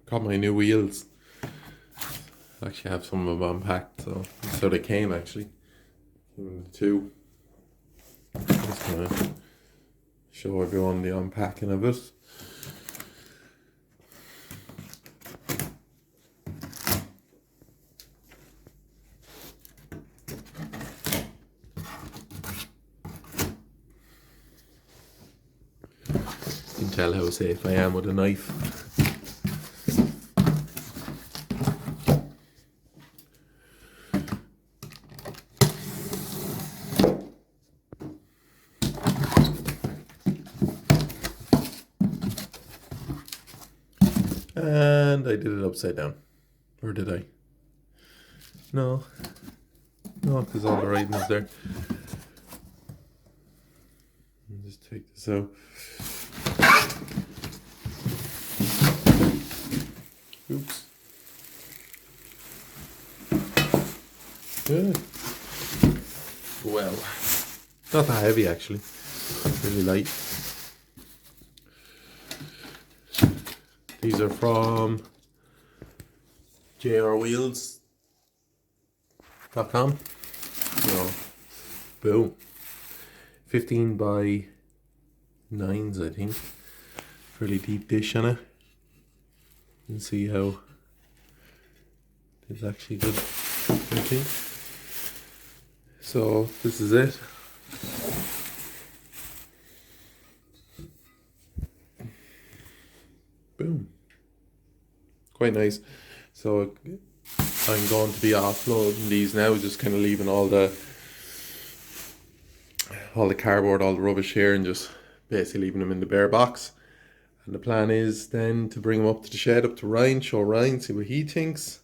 got my new wheels. I actually have some of them unpacked, so they came actually. Came in the two. Just gonna show everyone the unpacking of it. You can tell how safe I am with a knife. And I did it upside down. Or did I? No. No, because all the writing is there. I'll just take this out. Oops. Good. Well, not that heavy actually. Really light. These are from jrwheels.com. So, boom. 15 by 9s, I think. Fairly deep dish on it. You can see how it's actually good looking. So, this is it. Boom. Quite nice. So I'm going to be offloading these now, just kind of leaving all the cardboard, all the rubbish here, and just basically leaving them in the bare box. And the plan is then to bring them up to the shed, up to Ryan, show Ryan, see what he thinks,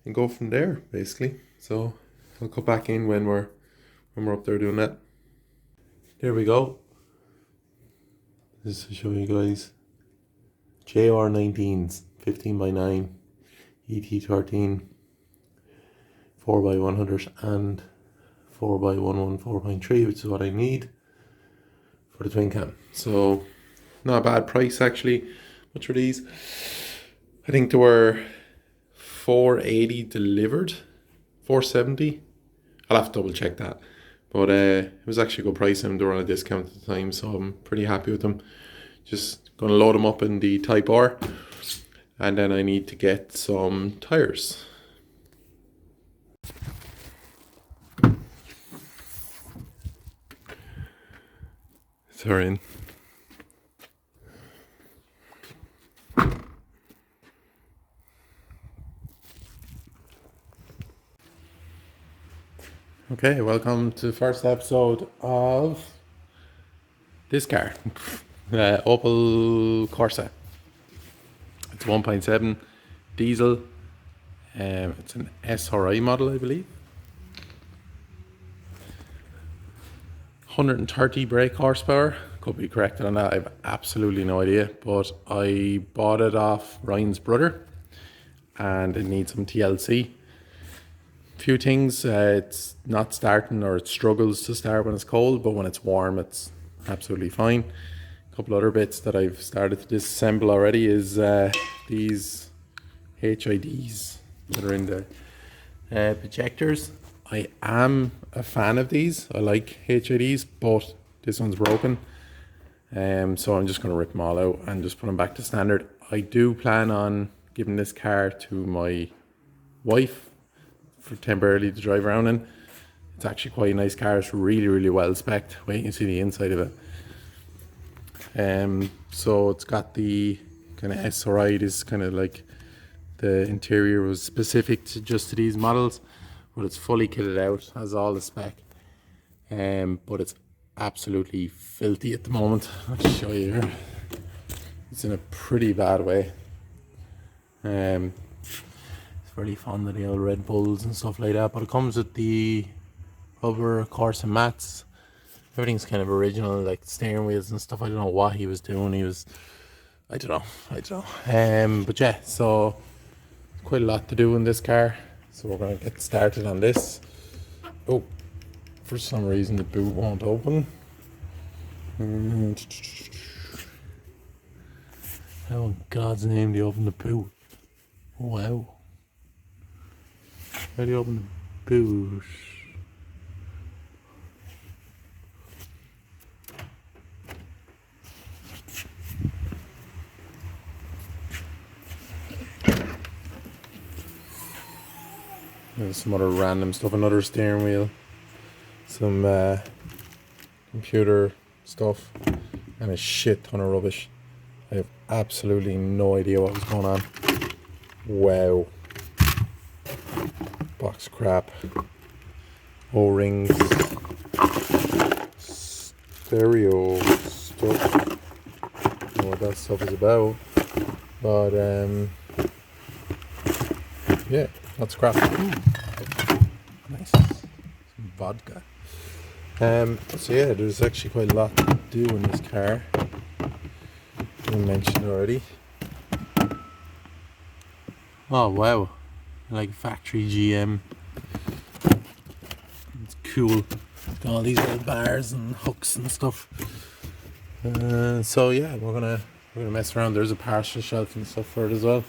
and go from there basically. So I'll cut back in when we're up there doing that. There we go. Just to show you guys. JR19s, 15 by 9, ET13, 4 by 100 and 4 by 114.3, which is what I need for the twin cam. So not a bad price actually. Much for these? I think there were 480 delivered, 470. I'll have to double check that. But it was actually a good price and they were on a discount at the time, so I'm pretty happy with them. Just gonna load them up in the Type R, and then I need to get some tires. They're in. Okay, welcome to the first episode of this car. Opel Corsa. It's 1.7 diesel. It's an SRI model, I believe. 130 brake horsepower. Could be corrected on that. I have absolutely no idea. But I bought it off Ryan's brother, and it needs some TLC. Few things. It's not starting, or it struggles to start when it's cold, but when it's warm, it's absolutely fine. Couple other bits that I've started to disassemble already is these HIDs that are in the projectors. I am a fan of these. I like HIDs, but this one's broken. So I'm just going to rip them all out and just put them back to standard. I do plan on giving this car to my wife for temporarily to drive around in. It's actually quite a nice car. It's really, really well spec'd. Wait and you see the inside of it. So it's got the kind of SRI, this kind of like the interior was specific to just to these models, but it's fully kitted out, has all the spec, but it's absolutely filthy at the moment. I'll show you here. It's in a pretty bad way. It's very fond of the old Red Bulls and stuff like that, but it comes with the rubber Corsa mats. Everything's kind of original, like steering wheels and stuff. I don't know what he was doing. I don't know. But yeah, so quite a lot to do in this car. So we're going to get started on this. Oh, for some reason the boot won't open. How in God's name do you open the boot? Wow. How do you open the boot? There's some other random stuff, another steering wheel, some computer stuff, and a shit ton of rubbish. I have absolutely no idea what was going on. Wow. Box crap. O-rings. Stereo stuff. I don't know what that stuff is about. But yeah, that's crap. Nice. Some vodka. So yeah, there's actually quite a lot to do in this car. I mentioned already. Oh wow, like factory GM. It's cool. Got all these little bars and hooks and stuff. So yeah, we're gonna mess around. There's a partial shelf and stuff for it as well.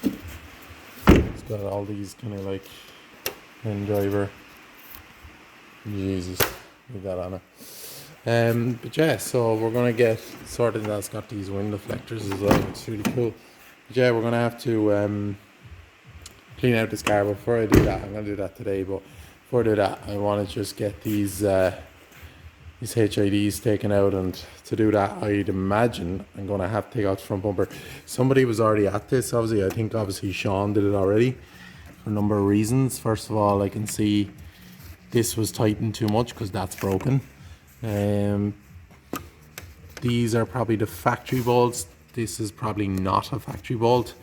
It's got all these kind of like end driver. Jesus, leave that on it. But yeah, so we're gonna get sorted. That's got these wind deflectors as well. It's really cool. But yeah, we're gonna have to clean out this car. But before I do that, I'm gonna do that today. But before I do that, I want to just get these HIDs taken out, and to do that, I'd imagine I'm gonna have to take out the front bumper. Somebody was already at this. Obviously Sean did it already for a number of reasons. First of all, I can see this was tightened too much because that's broken. These are probably the factory bolts. This is probably not a factory bolt.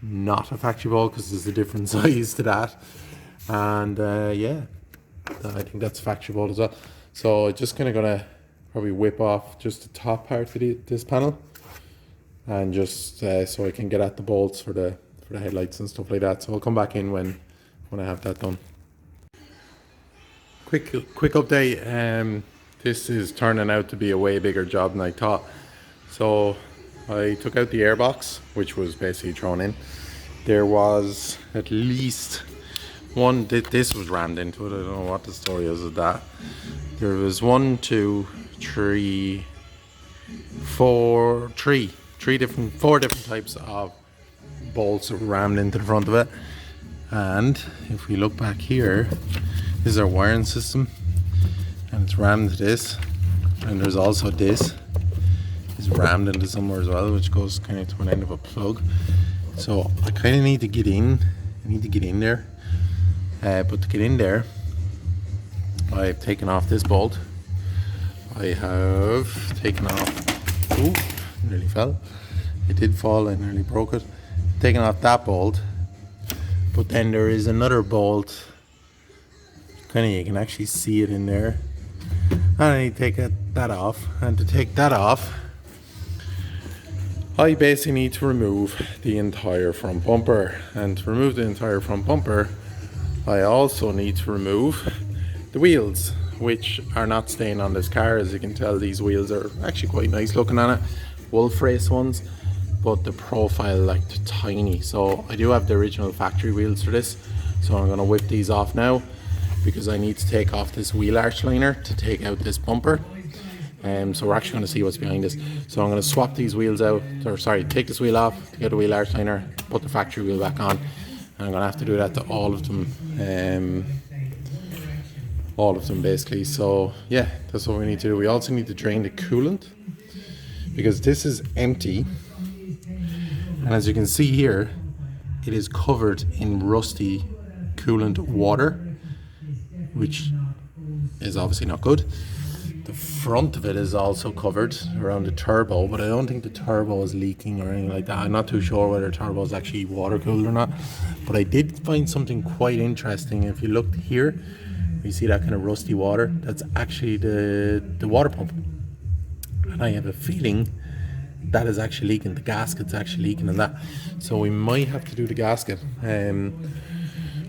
Not a factory bolt because there's a different size to that. And yeah, I think that's a factory bolt as well. So just kind of gonna probably whip off just the top part of this panel, and just so I can get at the bolts for the headlights and stuff like that. So I'll come back in when I have that done. Quick update. This is turning out to be a way bigger job than I thought. So I took out the airbox, which was basically thrown in. There was at least one. This was rammed into it. I don't know what the story is of that. There was 1, 2, 3, 4 different types of bolts rammed into the front of it. And if we look back here, this is our wiring system, and it's rammed into this, and there's also this is rammed into somewhere as well, which goes kind of to an end of a plug. So I kind of need to get in. I need to get in there, but to get in there, I've taken off this bolt. I have taken off. Ooh, nearly fell. It did fall. I nearly broke it. Taken off that bolt, but then there is another bolt. You can actually see it in there. And I need to take that off. And to take that off, I basically need to remove the entire front bumper. And to remove the entire front bumper, I also need to remove the wheels, which are not staying on this car. As you can tell, these wheels are actually quite nice looking on it. Wolf race ones, but the profile like tiny. So I do have the original factory wheels for this. So I'm going to whip these off now, because I need to take off this wheel arch liner to take out this bumper. So we're actually going to see what's behind this. So I'm going to swap these wheels out, or sorry, take this wheel off to get the wheel arch liner, put the factory wheel back on, and I'm going to have to do that to all of them basically. So yeah, that's what we need to do. We also need to drain the coolant, because this is empty, and as you can see here, it is covered in rusty coolant water, which is obviously not good. The front of it is also covered around the turbo, but I don't think the turbo is leaking or anything like that. I'm not too sure whether the turbo is actually water cooled or not, but I did find something quite interesting. If you look here, you see that kind of rusty water. That's actually the water pump, and I have a feeling that is actually leaking. The gasket's actually leaking in that, so we might have to do the gasket,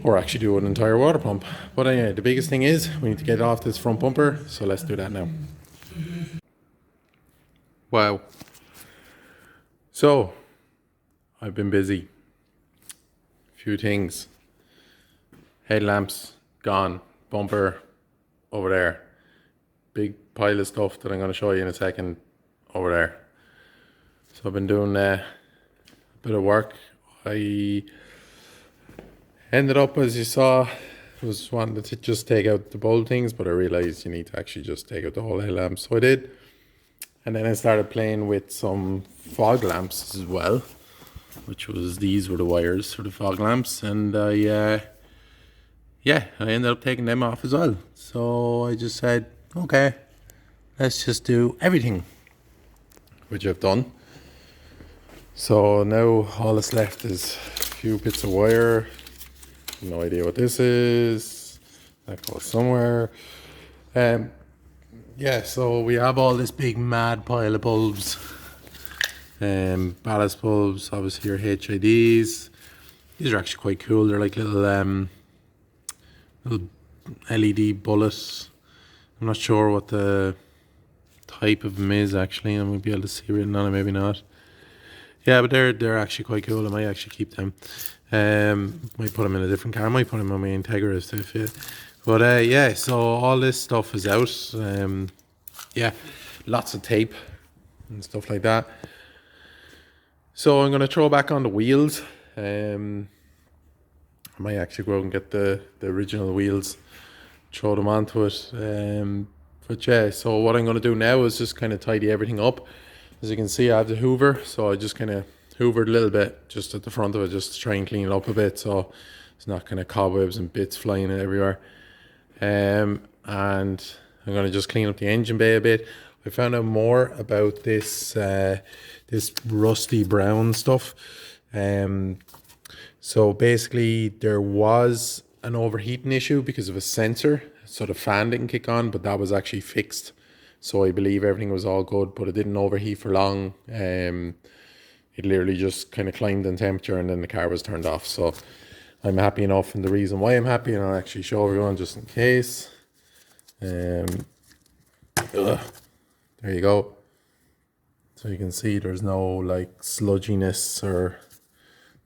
or actually do an entire water pump. But anyway, the biggest thing is we need to get off this front bumper, so let's do that now. Wow. So I've been busy. few things. Headlamps gone, bumper over there. Big pile of stuff that I'm going to show you in a second over there. So I've been doing a bit of work. I ended up, as you saw, was wanting to just take out the bulb things, but I realized you need to actually just take out the whole headlamp. So I did. And then I started playing with some fog lamps as well, which was, these were the wires for the fog lamps. And I ended up taking them off as well. So I just said, okay, let's just do everything, which I've done. So now all that's left is a few bits of wire. No idea what this is. That goes somewhere. So we have all this big mad pile of bulbs. Ballast bulbs, obviously your HIDs. These are actually quite cool. They're like little LED bullets. I'm not sure what the type of them is actually. I might be able to see written on it, maybe not. Yeah, but they're actually quite cool. I might actually keep them. Might put them in a different car. I might put them on my Integras to fit. But so all this stuff is out. Lots of tape and stuff like that. So I'm going to throw back on the wheels. I might actually go out and get the original wheels, throw them onto it. So what I'm going to do now is just kind of tidy everything up. As you can see, I have the Hoover, so I just kind of hoovered a little bit just at the front of it, just to try and clean it up a bit, so it's not kind of cobwebs and bits flying everywhere. And I'm going to just clean up the engine bay a bit. I found out more about this this rusty brown stuff. So basically there was an overheating issue because of a sensor, so the fan didn't kick on, but that was actually fixed. So I believe everything was all good, but it didn't overheat for long. It literally just kind of climbed in temperature and then the car was turned off. So I'm happy enough, and the reason why I'm happy, and I'll actually show everyone just in case. There you go. So you can see there's no like sludginess, or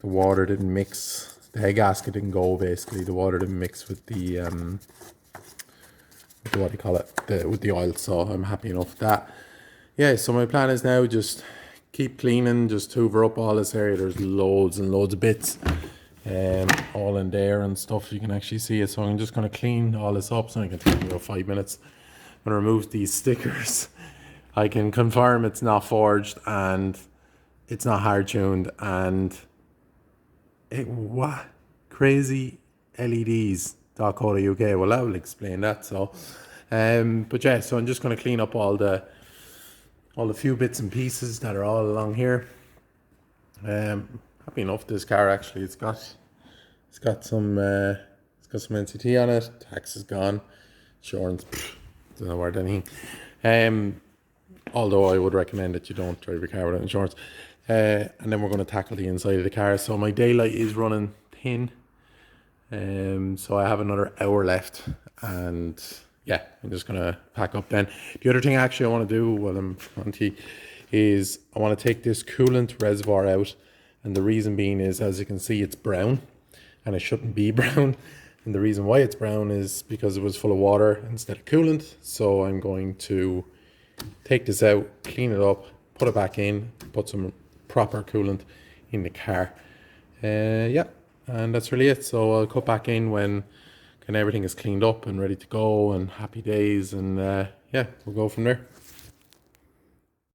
the water didn't mix. The head gasket didn't go, basically. The water didn't mix with the what do you call it, with the oil. So I'm happy enough with that. Yeah, so my plan is now just keep cleaning, just hoover up all this area. There's loads and loads of bits all in there and stuff. You can actually see it. So I'm just going to clean all this up. So I can take me about 5 minutes. I'm going to remove these stickers. I can confirm it's not forged and it's not hard tuned, and what crazy LEDs.co.uk. Well, I will explain that. So so I'm just going to clean up all the few bits and pieces that are all along here. Happy enough this car, actually. It's got some NCT on it. Tax is gone. Insurance, don't know worth anything. Although I would recommend that you don't drive your car without insurance. And then we're going to tackle the inside of the car. So my daylight is running thin. So I have another hour left, and yeah, I'm just going to pack up then. The other thing actually I want to do while I'm on tea is I want to take this coolant reservoir out. And the reason being is, as you can see, it's brown, and it shouldn't be brown. And the reason why it's brown is because it was full of water instead of coolant. So I'm going to take this out, clean it up, put it back in, put some proper coolant in the car. And that's really it. So I'll cut back in when kind of everything is cleaned up and ready to go, and happy days, and we'll go from there.